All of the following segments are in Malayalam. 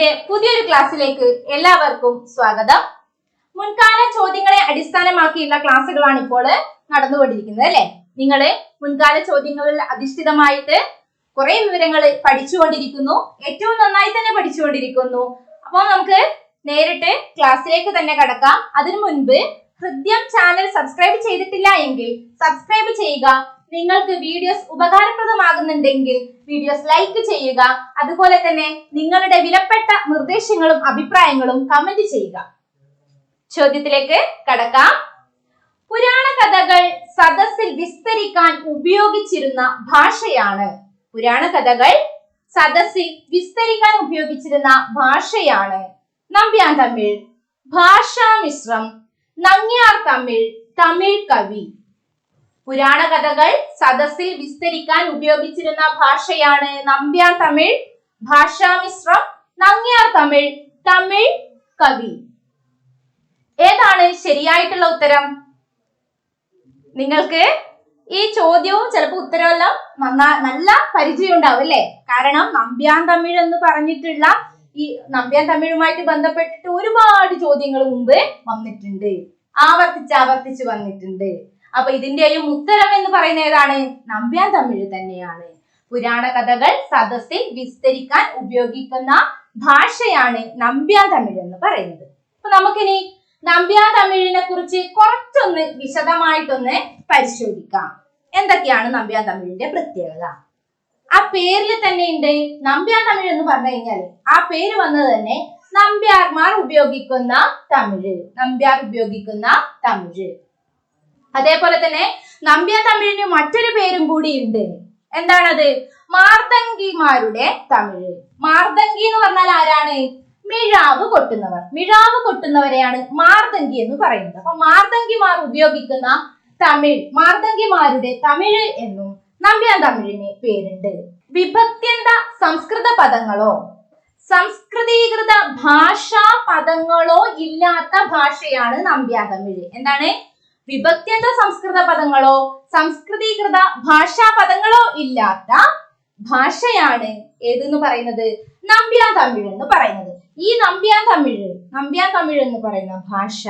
എന്റെ പുതിയൊരു ക്ലാസ്സിലേക്ക് എല്ലാവർക്കും സ്വാഗതം. മുൻകാല ചോദ്യങ്ങളെ അടിസ്ഥാനമാക്കിയുള്ള ക്ലാസ്സുകളാണ് ഇപ്പോൾ നടന്നുകൊണ്ടിരിക്കുന്നത് അല്ലെ. നിങ്ങൾ മുൻകാല ചോദ്യങ്ങളിൽ അധിഷ്ഠിതമായിട്ട് കുറെ വിവരങ്ങൾ പഠിച്ചുകൊണ്ടിരിക്കുന്നു, ഏറ്റവും നന്നായി തന്നെ പഠിച്ചുകൊണ്ടിരിക്കുന്നു. അപ്പോൾ നമുക്ക് നേരിട്ട് ക്ലാസ്സിലേക്ക് തന്നെ കടക്കാം. അതിനു മുൻപ് ഹൃദ്യം ചാനൽ സബ്സ്ക്രൈബ് ചെയ്തിട്ടില്ല എങ്കിൽ സബ്സ്ക്രൈബ് ചെയ്യുക. നിങ്ങൾക്ക് വീഡിയോസ് ഉപകാരപ്രദമാകുന്നുണ്ടെങ്കിൽ വീഡിയോസ് ലൈക്ക് ചെയ്യുക. അതുപോലെ തന്നെ നിങ്ങളുടെ വിലപ്പെട്ട നിർദ്ദേശങ്ങളും അഭിപ്രായങ്ങളും കമന്റ് ചെയ്യുക. ചോദ്യത്തിലേക്ക് കടക്കാം. പുരാണ കഥകൾ സദസ്സിൽ വിസ്തരിക്കാൻ ഉപയോഗിച്ചിരുന്ന ഭാഷയാണ്. പുരാണ കഥകൾ സദസ്സിൽ വിസ്തരിക്കാൻ ഉപയോഗിച്ചിരുന്ന ഭാഷയാണ് നമ്പ്യാർ തമിഴ്, ഭാഷാമിശ്രം, നങ്ങ്യാർ തമിഴ്, തമിഴ് കവി. പുരാണ കഥകൾ സദസ്സിൽ വിസ്തരിക്കാൻ ഉപയോഗിച്ചിരുന്ന ഭാഷയാണ് നമ്പ്യാർ തമിഴ്, ഭാഷാമിശ്രം, നങ്ങ്യാർ തമിഴ്, തമിഴ് കവി. ഏതാണ് ശരിയായിട്ടുള്ള ഉത്തരം? നിങ്ങൾക്ക് ഈ ചോദ്യവും ചിലപ്പോൾ ഉത്തരവെല്ലാം നല്ല പരിചയം ഉണ്ടാവും അല്ലെ. കാരണം നമ്പ്യാർ തമിഴ് എന്ന് പറഞ്ഞിട്ടുള്ള ഈ നമ്പ്യാർ തമിഴുമായിട്ട് ബന്ധപ്പെട്ടിട്ട് ഒരുപാട് ചോദ്യങ്ങൾ മുമ്പ് വന്നിട്ടുണ്ട്, ആവർത്തിച്ച് വന്നിട്ടുണ്ട്. അപ്പൊ ഇതിന്റെയും ഉത്തരം എന്ന് പറയുന്നത് ഏതാണ്? നമ്പ്യാർ തമിഴ് തന്നെയാണ്. പുരാണ കഥകൾ സദസ്സിൽ വിസ്തരിക്കാൻ ഉപയോഗിക്കുന്ന ഭാഷയാണ് നമ്പ്യാർ തമിഴ് എന്ന് പറയുന്നത്. അപ്പൊ നമുക്കിനി നമ്പ്യാർ തമിഴിനെ കുറിച്ച് കുറച്ചൊന്ന് വിശദമായിട്ടൊന്ന് പരിശോധിക്കാം. എന്തൊക്കെയാണ് നമ്പ്യാർ തമിഴിന്റെ പ്രത്യേകത? ആ പേരിൽ തന്നെ ഉണ്ട് നമ്പ്യാർ തമിഴ് എന്ന് പറഞ്ഞു കഴിഞ്ഞാൽ ആ പേര് വന്നത് തന്നെ നമ്പ്യാർമാർ ഉപയോഗിക്കുന്ന തമിഴ്, നമ്പ്യാർ ഉപയോഗിക്കുന്ന തമിഴ്. അതേപോലെ തന്നെ നമ്പ്യാർ തമിഴിന് മറ്റൊരു പേരും കൂടി ഉണ്ട്. എന്താണത്? മാർദംഗിമാരുടെ തമിഴ്. മാർദംഗി എന്ന് പറഞ്ഞാൽ ആരാണ്? മിഴാവ് കൊട്ടുന്നവർ. മിഴാവ് കൊട്ടുന്നവരെയാണ് മാർദംഗി എന്ന് പറയുന്നത്. അപ്പൊ മാർദംഗിമാർ ഉപയോഗിക്കുന്ന തമിഴ്, മാർദംഗിമാരുടെ തമിഴ് എന്നും നമ്പ്യാർ തമിഴിന് പേരുണ്ട്. വിഭക്ത്യന്ത സംസ്കൃത പദങ്ങളോ സംസ്കൃതീകൃത ഭാഷാ പദങ്ങളോ ഇല്ലാത്ത ഭാഷയാണ് നമ്പ്യാർ തമിഴ്. എന്താണ്? വിഭക്ത്യന്ത സംസ്കൃത പദങ്ങളോ സംസ്കൃതീകൃത ഭാഷാ പദങ്ങളോ ഇല്ലാത്ത ഭാഷയാണ് ഏതെന്ന് പറയുന്നത്? നമ്പ്യാർ തമിഴ് എന്ന് പറയുന്നത്. ഈ നമ്പ്യാർ തമിഴ് എന്ന് പറയുന്ന ഭാഷ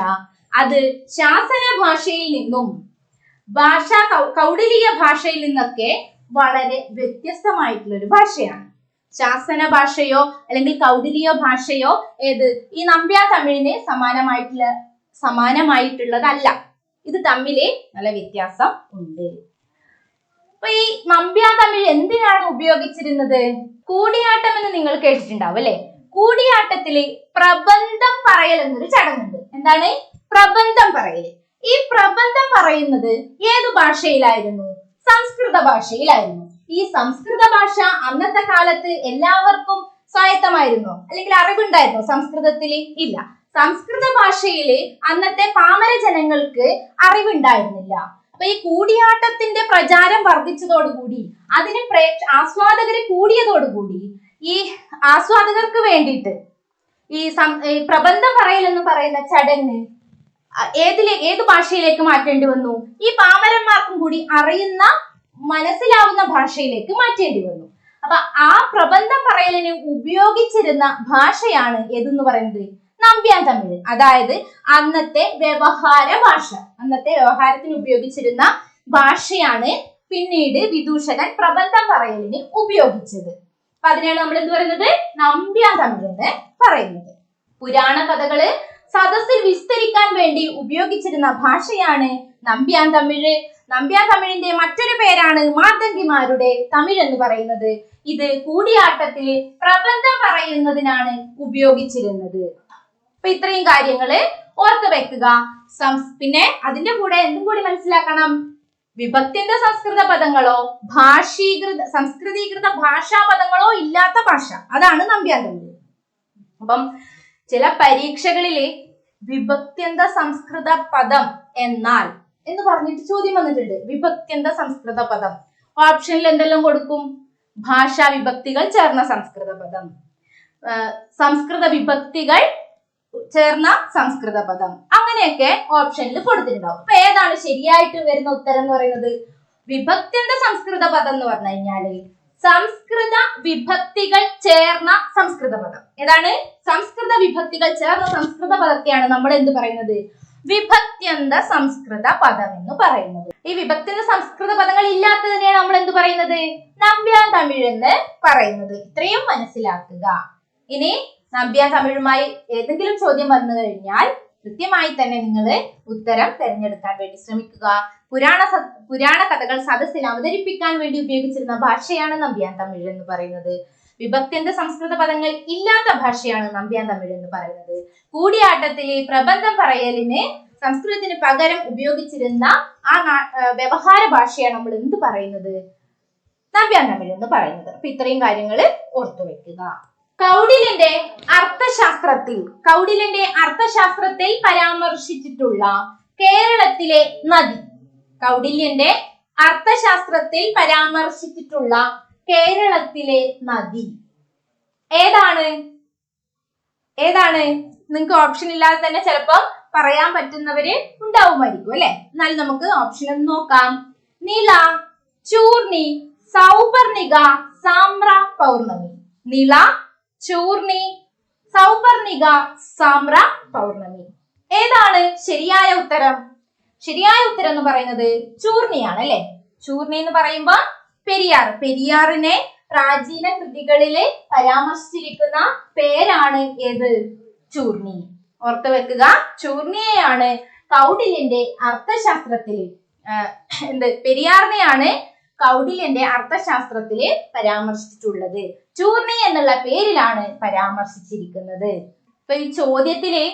അത് ശാസന ഭാഷയിൽ നിന്നും കൗടില്യ ഭാഷയിൽ നിന്നൊക്കെ വളരെ വ്യത്യസ്തമായിട്ടുള്ള ഒരു ഭാഷയാണ്. ശാസന ഭാഷയോ അല്ലെങ്കിൽ കൗടില്യ ഭാഷയോ ഈ നമ്പ്യാർ തമിഴിന് സമാനമായിട്ടുള്ളതല്ല. ഇത് തമ്മില് നല്ല വ്യത്യാസം ഉണ്ട്. അപ്പൊ ഈ നമ്പ്യാർ തമിഴ് എന്തിനാണ് ഉപയോഗിച്ചിരുന്നത്? കൂടിയാട്ടം എന്ന് നിങ്ങൾ കേട്ടിട്ടുണ്ടാവും അല്ലെ. കൂടിയാട്ടത്തില് പ്രബന്ധം പറയൽ എന്നൊരു ചടങ്ങുണ്ട്. എന്താണ്? പ്രബന്ധം പറയൽ. ഈ പ്രബന്ധം പറയുന്നത് ഏതു ഭാഷയിലായിരുന്നു? സംസ്കൃത ഭാഷയിലായിരുന്നു. ഈ സംസ്കൃത ഭാഷ അന്നത്തെ കാലത്ത് എല്ലാവർക്കും സ്വായത്തമായിരുന്നോ അല്ലെങ്കിൽ അറിവുണ്ടായിരുന്നോ? സംസ്കൃതത്തില് ഇല്ല. സംസ്കൃത ഭാഷയില് അന്നത്തെ പാമര ജനങ്ങൾക്ക് അറിവുണ്ടായിരുന്നില്ല. അപ്പൊ ഈ കൂടിയാട്ടത്തിന്റെ പ്രചാരം വർദ്ധിച്ചതോടുകൂടി അതിന് ആസ്വാദകര് കൂടിയതോടുകൂടി ഈ ആസ്വാദകർക്ക് വേണ്ടിയിട്ട് ഈ പ്രബന്ധം പറയൽ എന്ന് പറയുന്ന ചടങ്ങ് ഏത് ഭാഷയിലേക്ക് മാറ്റേണ്ടി വന്നു? ഈ പാമരന്മാർക്കും കൂടി അറിയുന്ന മനസ്സിലാവുന്ന ഭാഷയിലേക്ക് മാറ്റേണ്ടി വന്നു. അപ്പൊ ആ പ്രബന്ധം പറയലിന് ഉപയോഗിച്ചിരുന്ന ഭാഷയാണ് ഏതെന്ന് പറയുന്നത്? നമ്പ്യാർ തമിഴ്. അതായത് അന്നത്തെ വ്യവഹാര ഭാഷ, അന്നത്തെ വ്യവഹാരത്തിന് ഉപയോഗിച്ചിരുന്ന ഭാഷയാണ് പിന്നീട് വിദൂഷകൻ പ്രബന്ധം പറയലിന് ഉപയോഗിച്ചത്. അപ്പൊ അതിനെയാണ് നമ്മൾ എന്ത് പറയുന്നത്? നമ്പ്യാർ തമിഴ് എന്ന് പറയുന്നത്. പുരാണ കഥകള് സദസ്സിൽ വിസ്തരിക്കാൻ വേണ്ടി ഉപയോഗിച്ചിരുന്ന ഭാഷയാണ് നമ്പ്യാർ തമിഴ്. നമ്പ്യാർ തമിഴിന്റെ മറ്റൊരു പേരാണ് മാർദംഗിമാരുടെ തമിഴ് എന്ന് പറയുന്നത്. ഇത് കൂടിയാട്ടത്തില് പ്രബന്ധം പറയുന്നതിനാണ് ഉപയോഗിച്ചിരുന്നത്. അപ്പൊ ഇത്രയും കാര്യങ്ങള് ഓർത്ത് വെക്കുക. പിന്നെ അതിന്റെ കൂടെ എന്തും കൂടി മനസ്സിലാക്കണം. വിഭക്ത്യന്ത സംസ്കൃത പദങ്ങളോ സംസ്കൃതീകൃത ഭാഷാ പദങ്ങളോ ഇല്ലാത്ത ഭാഷ, അതാണ് നമ്പ്യാർ തമിഴ്. അപ്പം ചില പരീക്ഷകളില് വിഭക്ത്യന്ത സംസ്കൃത പദം എന്നാൽ എന്ന് പറഞ്ഞിട്ട് ചോദ്യം വന്നിട്ടുണ്ട്. വിഭക്ത്യന്ത സംസ്കൃത പദം ഓപ്ഷനിൽ എന്തെല്ലാം കൊടുക്കും? ഭാഷാ വിഭക്തികൾ ചേർന്ന സംസ്കൃത പദം, സംസ്കൃത വിഭക്തികൾ ചേർന്ന സംസ്കൃത പദം, അങ്ങനെയൊക്കെ ഓപ്ഷനിൽ കൊടുത്തിട്ടുണ്ടാവും. അപ്പൊ ഏതാണ് ശരിയായിട്ട് വരുന്ന ഉത്തരം എന്ന് പറയുന്നത്? വിഭക്ത്യന്ത സംസ്കൃത പദം എന്ന് പറഞ്ഞു കഴിഞ്ഞാല് സംസ്കൃത വിഭക്തികൾ ചേർന്ന സംസ്കൃത പദം. ഏതാണ്? സംസ്കൃത വിഭക്തികൾ ചേർന്ന സംസ്കൃത പദത്തെയാണ് നമ്മൾ എന്ത് പറയുന്നത്? വിഭക്ത്യന്ത സംസ്കൃത പദം എന്ന് പറയുന്നത്. ഈ വിഭക്ത്യന്ത സംസ്കൃത പദങ്ങൾ ഇല്ലാത്തതിനെയാണ് നമ്മൾ എന്ത് പറയുന്നത്? നമ്പ്യാർ തമിഴ് എന്ന് പറയുന്നത്. ഇത്രയും മനസ്സിലാക്കുക. ഇനി നമ്പ്യാർ തമിഴുമായി ഏതെങ്കിലും ചോദ്യം വന്നു കഴിഞ്ഞാൽ കൃത്യമായി തന്നെ നിങ്ങൾ ഉത്തരം തിരഞ്ഞെടുക്കാൻ വേണ്ടി ശ്രമിക്കുക. പുരാണ കഥകൾ സദസ്സിൽ അവതരിപ്പിക്കാൻ വേണ്ടി ഉപയോഗിച്ചിരുന്ന ഭാഷയാണ് നമ്പ്യാർ തമിഴ് എന്ന് പറയുന്നത്. വിഭക്ത്യന്ത സംസ്കൃത പദങ്ങൾ ഇല്ലാത്ത ഭാഷയാണ് നമ്പ്യാർ തമിഴ് എന്ന് പറയുന്നത്. കൂടിയാട്ടത്തിലെ പ്രബന്ധം പറയലിന് സംസ്കൃതത്തിന് പകരം ഉപയോഗിച്ചിരുന്ന ആ വ്യവഹാര ഭാഷയാണ് നമ്മൾ എന്ത് പറയുന്നത്? നമ്പ്യാർ തമിഴ് എന്ന് പറയുന്നത്. അപ്പൊ ഇത്രയും കാര്യങ്ങൾ ഓർത്തു വെക്കുക. കൗടില്യന്റെ അർത്ഥശാസ്ത്രത്തിൽ പരാമർശിച്ചിട്ടുള്ള കേരളത്തിലെ നദി. കൗടില്യന്റെ അർത്ഥശാസ്ത്രത്തിൽ പരാമർശിച്ചിട്ടുള്ള കേരളത്തിലെ നദി ഏതാണ്? നിങ്ങൾക്ക് ഓപ്ഷൻ ഇല്ലാതെ തന്നെ ചിലപ്പോൾ പറയാൻ പറ്റുന്നവര് ഉണ്ടാവുമായിരിക്കും അല്ലെ. എന്നാൽ നമുക്ക് ഓപ്ഷൻ ഒന്ന് നോക്കാം. നിള, ചൂർണി, സൗപർണിക, സാമ്ര, പൗർണമി. നിള, ചൂർണി, സൗപർണിക, സാമ്ര, പൗർണമി. ഏതാണ് ശരിയായ ഉത്തരം? ശരിയായ ഉത്തരം എന്ന് പറയുന്നത് ചൂർണിയാണ് അല്ലെ. ചൂർണി എന്ന് പറയുമ്പോ പെരിയാറിനെ പ്രാചീന കൃതികളില് പരാമർശിച്ചിരിക്കുന്ന പേരാണ് ഏത്? ചൂർണി. ഓർത്തു വെക്കുക. ചൂർണിയെയാണ് കൗടില്യന്റെ അർത്ഥശാസ്ത്രത്തിൽ പെരിയാറിനെയാണ് കൗടില്യന്റെ അർത്ഥശാസ്ത്രത്തില് പരാമർശിച്ചിട്ടുള്ളത്. ചൂർണി എന്നുള്ള പേരിലാണ് പരാമർശിച്ചിരിക്കുന്നത്. ഇപ്പൊ ഈ ചോദ്യത്തില്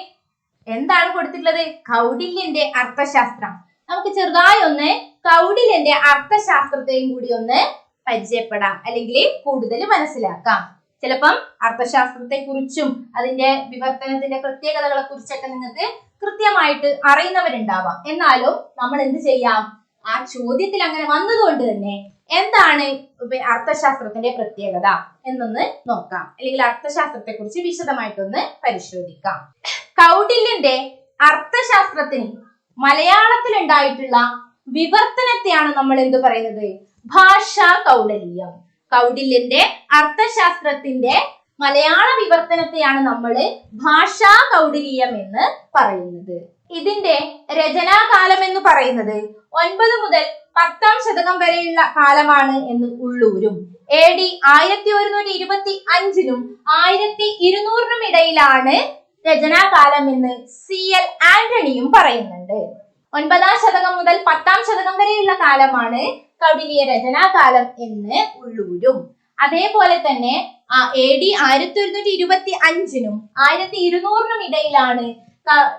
എന്താണ് കൊടുത്തിട്ടുള്ളത്? കൗടില്യന്റെ അർത്ഥശാസ്ത്രം. നമുക്ക് ചെറുതായി ഒന്ന് കൗടില്യന്റെ അർത്ഥശാസ്ത്രത്തെയും കൂടി ഒന്ന് പരിചയപ്പെടാം, അല്ലെങ്കിൽ കൂടുതൽ മനസ്സിലാക്കാം. ചിലപ്പം അർത്ഥശാസ്ത്രത്തെ കുറിച്ചും അതിന്റെ വിവർത്തനത്തിന്റെ പ്രത്യേകതകളെ കുറിച്ചൊക്കെ നിങ്ങൾക്ക് കൃത്യമായിട്ട് അറിയുന്നവരുണ്ടാവാം. എന്നാലും നമ്മൾ എന്ത് ചെയ്യാം? ആ ചോദ്യത്തിൽ അങ്ങനെ വന്നതുകൊണ്ട് തന്നെ എന്താണ് അർത്ഥശാസ്ത്രത്തിന്റെ പ്രത്യേകത എന്നൊന്ന് നോക്കാം, അല്ലെങ്കിൽ അർത്ഥശാസ്ത്രത്തെ കുറിച്ച് വിശദമായിട്ടൊന്ന് പരിശോധിക്കാം. കൗടില്യന്റെ അർത്ഥശാസ്ത്രത്തിന് മലയാളത്തിൽ ഉണ്ടായിട്ടുള്ള വിവർത്തനത്തെയാണ് നമ്മൾ എന്ത് പറയുന്നത്? ഭാഷാ കൗടില്യം. കൗടില്യന്റെ അർത്ഥശാസ്ത്രത്തിന്റെ മലയാള വിവർത്തനത്തെയാണ് നമ്മൾ ഭാഷാ കൗടില്യം എന്ന് പറയുന്നത്. ഇതിന്റെ രചനാകാലം എന്ന് പറയുന്നത് 9 മുതൽ 10 ശതകം വരെയുള്ള കാലമാണ് എന്ന് ഉള്ളൂരും AD 1125 1200 ഇടയിലാണ് രചനാകാലം എന്ന് CL ആന്റണിയും പറയുന്നുണ്ട്. 9 ശതകം മുതൽ 10 ശതകം വരെയുള്ള കാലമാണ് കൗടില്യ രചനാകാലം എന്ന് ഉള്ളൂരും. അതേപോലെ തന്നെ AD 1125 1200 ഇടയിലാണ്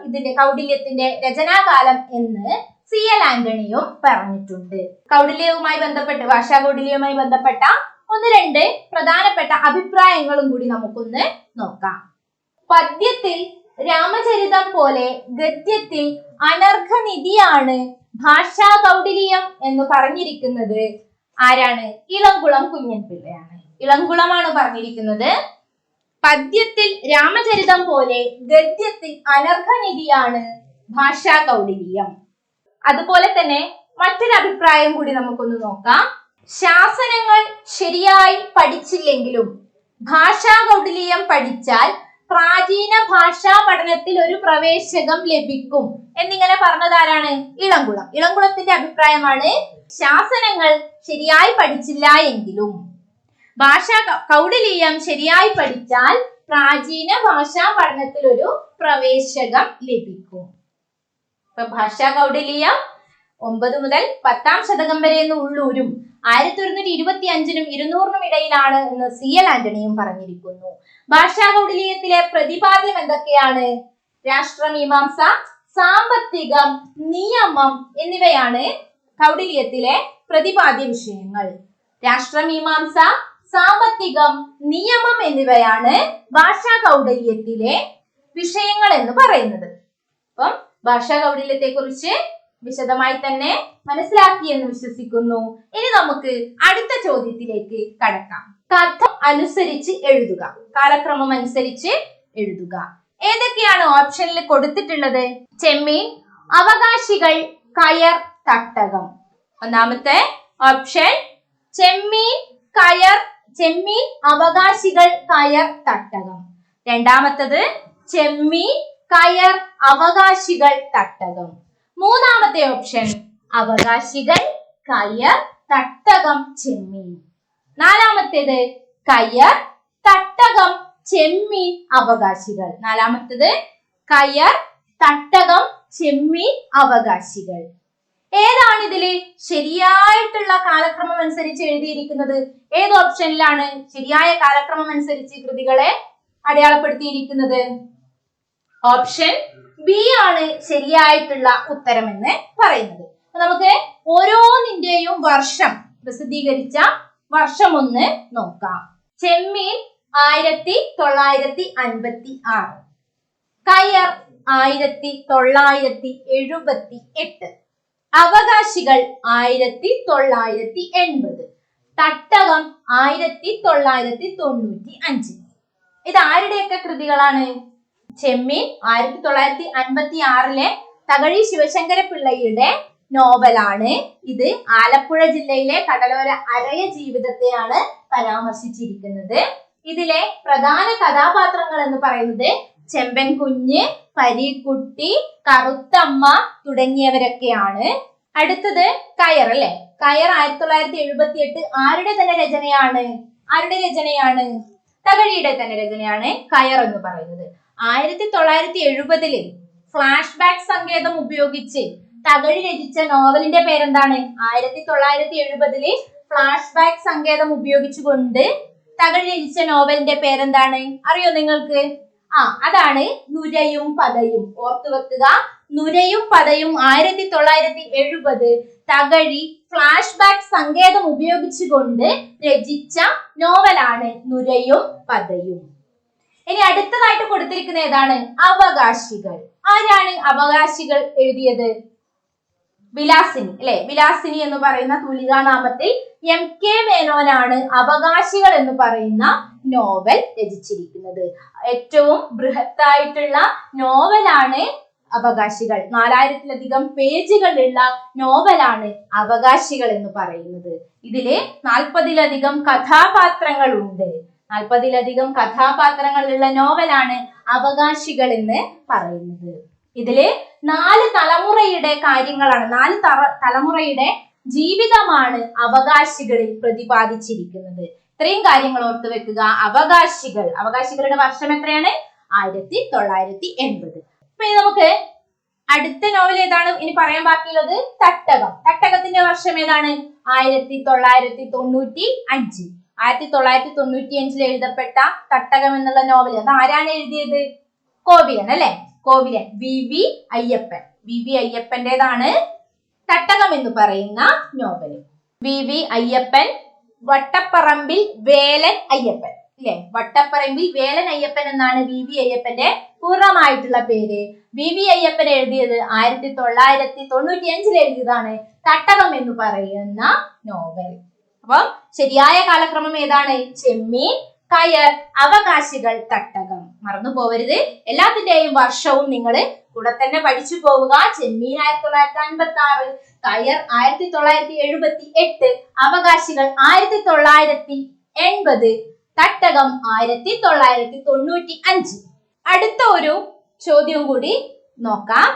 ഇതിന്റെ കൗടില്യത്തിന്റെ രചനാകാലം എന്ന് CL ആന്റണിയും പറഞ്ഞിട്ടുണ്ട്. കൗടില്യവുമായി ബന്ധപ്പെട്ട് ഭാഷാ കൗടില്യവുമായി ബന്ധപ്പെട്ട 1-2 പ്രധാനപ്പെട്ട അഭിപ്രായങ്ങളും കൂടി നമുക്കൊന്ന് നോക്കാം. പദ്യത്തിൽ രാമചരിതം പോലെ ഗദ്യത്തിൽ അനർഘനിധിയാണ് ഭാഷാ കൗടില്യം എന്ന് പറഞ്ഞിരിക്കുന്നത് ആരാണ്? ഇളംകുളം കുഞ്ഞൻപിള്ളയാണ്. ഇളംകുളമാണ് പറഞ്ഞിരിക്കുന്നത്. പദ്യത്തിൽ രാമചരിതം പോലെ ഗദ്യത്തിൽ അനർഘനിധിയാണ് ഭാഷാ കൗടില്യം. അതുപോലെ തന്നെ മറ്റൊരു അഭിപ്രായം കൂടി നമുക്കൊന്ന് നോക്കാം. ശാസനങ്ങൾ ശരിയായി പഠിച്ചില്ലെങ്കിലും ഭാഷാ കൗടില്യം പഠിച്ചാൽ പ്രാചീന ഭാഷാ പഠനത്തിൽ ഒരു പ്രവേശകം ലഭിക്കും എന്നിങ്ങനെ പറഞ്ഞതാരാണ്? ഇളംകുളം. ഇളംകുളത്തിന്റെ അഭിപ്രായമാണ് ശാസനങ്ങൾ ശരിയായി പഠിച്ചില്ല എങ്കിലും ഭാഷാ കൗടില്യം ശരിയായി പഠിച്ചാൽ പ്രാചീന ഭാഷാ പഠനത്തിൽ ഒരു പ്രവേശകം ലഭിക്കും. ഇപ്പൊ ഭാഷാ കൗടില്യം 9 മുതൽ 10 ശതകം വരെ എന്ന് ഉള്ളൂരും 1125 200 ഇടയിലാണ് എന്ന് CL ആന്റണിയും പറഞ്ഞിരിക്കുന്നു. ഭാഷാ കൗടില്യത്തിലെ പ്രതിപാദ്യം എന്തൊക്കെയാണ്? രാഷ്ട്രമീമാംസ, സാമ്പത്തികം, നിയമം എന്നിവയാണ് കൗടില്യത്തിലെ പ്രതിപാദ്യ വിഷയങ്ങൾ. രാഷ്ട്രമീമാംസ, സാമ്പത്തികം, നിയമം എന്നിവയാണ് ഭാഷാ കൗടില്യത്തിലെ വിഷയങ്ങൾ എന്ന് പറയുന്നത്. അപ്പം ഭാഷാ കൗടില്യത്തെ കുറിച്ച് വിശദമായി തന്നെ മനസ്സിലാക്കി എന്ന് വിശ്വസിക്കുന്നു. ഇനി നമുക്ക് അടുത്ത ചോദ്യത്തിലേക്ക് കടക്കാം. കഥ അനുസരിച്ച് എഴുതുക. കാലക്രമം അനുസരിച്ച് എഴുതുക. ഏതൊക്കെയാണ് ഓപ്ഷനിൽ കൊടുത്തിട്ടുള്ളത്? ചെമ്മീൻ, അവകാശികൾ, കയർ, തട്ടകം. ഒന്നാമത്തെ ഓപ്ഷൻ ചെമ്മീൻ, കയർ ചെമ്മീൻ അവകാശികൾ കയർ തട്ടകം. രണ്ടാമത്തത് ചെമ്മീൻ കയർ അവകാശികൾ തട്ടകം. മൂന്നാമത്തെ ഓപ്ഷൻ അവകാശികൾ കയർ തട്ടകം ചെമ്മീൻ. നാലാമത്തേത് കയർ തട്ടകം ചെമ്മീൻ അവകാശികൾ. നാലാമത്തേത് കയർ തട്ടകം ചെമ്മീൻ അവകാശികൾ. ഏതാണ് ഇതില് ശരിയായിട്ടുള്ള കാലക്രമം അനുസരിച്ച് എഴുതിയിരിക്കുന്നത്? ഏത് ഓപ്ഷനിലാണ് ശരിയായ കാലക്രമം അനുസരിച്ച് കൃതികളെ അടയാളപ്പെടുത്തിയിരിക്കുന്നത്? ഓപ്ഷൻ ബി ആണ് ശരിയായിട്ടുള്ള ഉത്തരം എന്ന് പറയുന്നത്. നമുക്ക് ഓരോന്നിന്റെയും വർഷം, പ്രസിദ്ധീകരിച്ച വർഷം ഒന്ന് നോക്കാം. ചെമ്മീൻ 1956, കയർ 1978, അവകാശികൾ 1980, തട്ടകം 1995. ഇത് ആരുടെയൊക്കെ കൃതികളാണ്? ചെമ്മീൻ 1956 തകഴി ശിവശങ്കര പിള്ളയുടെ നോവലാണ്. ഇത് ആലപ്പുഴ ജില്ലയിലെ കടലോര അരയ ജീവിതത്തെയാണ് പരാമർശിച്ചിരിക്കുന്നത്. ഇതിലെ പ്രധാന കഥാപാത്രങ്ങൾ എന്ന് പറയുന്നത് ചെമ്പൻ കുഞ്ഞ്, പരീക്കുട്ടി, കറുത്തമ്മ തുടങ്ങിയവരൊക്കെയാണ്. അടുത്തത് കയർ അല്ലെ. കയർ 1978 ആരുടെ തന്നെ രചനയാണ്? ആരുടെ രചനയാണ്? തകഴിയുടെ തന്നെ രചനയാണ് കയർ എന്ന് പറയുന്നത്. 1970 ഫ്ലാഷ് ബാക്ക് സങ്കേതം ഉപയോഗിച്ച് തകഴി രചിച്ച നോവലിന്റെ പേരെന്താണ്? 1970 ഫ്ലാഷ് ബാക്ക് സങ്കേതം ഉപയോഗിച്ചുകൊണ്ട് തകഴി രചിച്ച നോവലിന്റെ പേരെന്താണ്? അറിയോ നിങ്ങൾക്ക്? അതാണ് നുരയും പതയും. ഓർത്തു വെക്കുക, നുരയും പതയും 1970 തകഴി ഫ്ലാഷ് ബാക്ക് സങ്കേതം ഉപയോഗിച്ചുകൊണ്ട് രചിച്ച നോവലാണ് നുരയും പതയും. ഇനി അടുത്തതായിട്ട് കൊടുത്തിരിക്കുന്ന ഏതാണ്? അവകാശികൾ. ആരാണ് അവകാശികൾ എഴുതിയത്? വിലാസിനി അല്ലെ. വിലാസിനി എന്ന് പറയുന്ന തൂലികാനാമത്തിൽ MK മേനോനാണ് അവകാശികൾ എന്ന് പറയുന്ന നോവൽ രചിച്ചിരിക്കുന്നത്. ഏറ്റവും ബൃഹത്തായിട്ടുള്ള നോവലാണ് അവകാശികൾ. 4000-ലധികം പേജുകളുള്ള നോവലാണ് അവകാശികൾ എന്ന് പറയുന്നത്. ഇതില് 40-ലധികം കഥാപാത്രങ്ങളുണ്ട്. 40-ലധികം കഥാപാത്രങ്ങളുള്ള നോവലാണ് അവകാശികൾ എന്ന് പറയുന്നത്. ഇതില് 4 തലമുറയുടെ കാര്യങ്ങളാണ്, 4 തലമുറയുടെ ജീവിതമാണ് അവകാശികളിൽ പ്രതിപാദിച്ചിരിക്കുന്നത്. ഇത്രയും കാര്യങ്ങൾ ഓർത്തു വെക്കുക. അവകാശികളുടെ വർഷം എത്രയാണ്? 1980. അപ്പൊ ഇനി നമുക്ക് അടുത്ത നോവൽ ഏതാണ് ഇനി പറയാൻ ബാക്കിയുള്ളത്? തട്ടകം. തട്ടകത്തിന്റെ വർഷം ഏതാണ്? 1995. 1995 എഴുതപ്പെട്ട തട്ടകം എന്നുള്ള നോവൽ അത് ആരാണ് എഴുതിയത്? കോവിലൻ അല്ലെ. കോവിലൻ VV അയ്യപ്പൻ. VV അയ്യപ്പന്റേതാണ് തട്ടകം എന്ന് പറയുന്ന നോവൽ. VV അയ്യപ്പൻ, വട്ടപ്പറമ്പിൽ വേലൻ അയ്യപ്പൻ അല്ലെ. വട്ടപ്പറമ്പിൽ വേലൻ അയ്യപ്പൻ എന്നാണ് VV അയ്യപ്പന്റെ പൂർണ്ണമായിട്ടുള്ള പേര്. VV അയ്യപ്പൻ എഴുതിയത് 1995 എഴുതിയതാണ് തട്ടകം എന്ന് പറയുന്ന നോവൽ. അപ്പം ശരിയായ കാലക്രമം ഏതാണ്? ചെമ്മീൻ, കയർ, അവകാശികൾ, തട്ടകം. മറന്നു പോവരുത്. എല്ലാത്തിന്റെയും വർഷവും നിങ്ങൾ കൂടെ തന്നെ പഠിച്ചു പോവുക. ചെമ്മീൻ 1956, കയർ 1978, അവകാശികൾ 1980, തട്ടകം 1995. അടുത്ത ഒരു ചോദ്യം കൂടി നോക്കാം.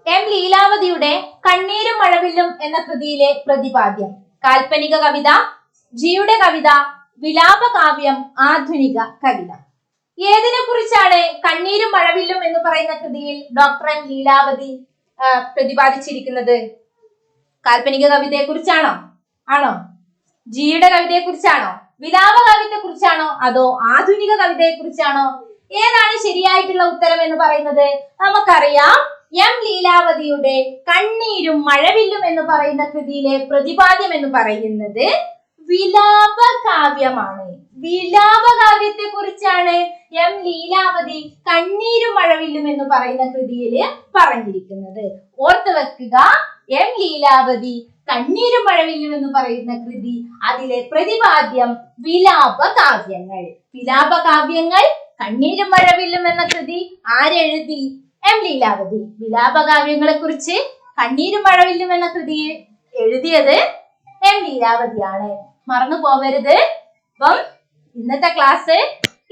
M ലീലാവതിയുടെ കണ്ണീരും മഴവില്ലും എന്ന കൃതിയിലെ പ്രതിപാദ്യം കാൽപ്പനിക കവിത, ജിയുടെ കവിത, വിലാപകാവ്യം, ആധുനിക കവിത. ഏതിനെ കുറിച്ചാണ് കണ്ണീരും മഴവില്ലും എന്ന് പറയുന്ന കൃതിയിൽ ഡോക്ടർ M ലീലാവതി പ്രതിപാദിച്ചിരിക്കുന്നത്? കാൽപ്പനിക കവിതയെ കുറിച്ചാണോ? ആണോ? ജിയുടെ കവിതയെ കുറിച്ചാണോ? വിലാപകാവ്യത്തെ കുറിച്ചാണോ? അതോ ആധുനിക കവിതയെ കുറിച്ചാണോ? ഏതാണ് ശരിയായിട്ടുള്ള ഉത്തരം എന്ന് പറയുന്നത്? നമുക്കറിയാം, M ലീലാവതിയുടെ കണ്ണീരും മഴവില്ലും എന്ന് പറയുന്ന കൃതിയിലെ പ്രതിപാദ്യം എന്ന് പറയുന്നത് വിലാപകാവ്യമാണ്. വിലാപകാവ്യത്തെ കുറിച്ചാണ് M ലീലാവതി കണ്ണീരും മഴവില്ലും എന്ന് പറയുന്ന കൃതിയിൽ പറഞ്ഞിരിക്കുന്നത്. ഓർത്തു വെക്കുക, M ലീലാവതി കണ്ണീരും മഴവില്ലും എന്ന് പറയുന്ന കൃതി, അതിലെ പ്രതിപാദ്യം വിലാപകാവ്യങ്ങൾ. വിലാപകാവ്യങ്ങൾ, കണ്ണീരും മഴവില്ലും എന്ന കൃതി ആരെഴുതി? M ലീലാവതി. വിലാപകാവ്യങ്ങളെ കുറിച്ച്, കണ്ണീരും മഴവില്ലും എന്ന കൃതി എഴുതിയത് M ലീലാവതിയാണ്. മറന്നു പോവരുത്. അപ്പം ഇന്നത്തെ ക്ലാസ്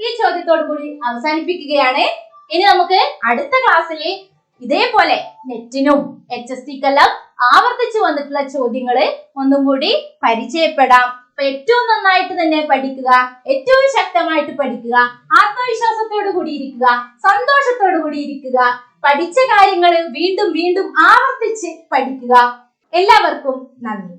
ഈ ചോദ്യത്തോടു കൂടി അവസാനിപ്പിക്കുകയാണ്. ഇനി നമുക്ക് അടുത്ത ക്ലാസ്സിൽ ഇതേപോലെ നെറ്റിനും HSTക്കെല്ലാം ആവർത്തിച്ചു വന്നിട്ടുള്ള ചോദ്യങ്ങള് ഒന്നും കൂടി പരിചയപ്പെടാം. അപ്പൊ ഏറ്റവും നന്നായിട്ട് തന്നെ പഠിക്കുക, ഏറ്റവും ശക്തമായിട്ട് പഠിക്കുക, ആത്മവിശ്വാസത്തോടു കൂടി ഇരിക്കുക, സന്തോഷത്തോടു കൂടി ഇരിക്കുക, പഠിച്ച കാര്യങ്ങൾ വീണ്ടും വീണ്ടും ആവർത്തിച്ച് പഠിക്കുക. എല്ലാവർക്കും നന്ദി.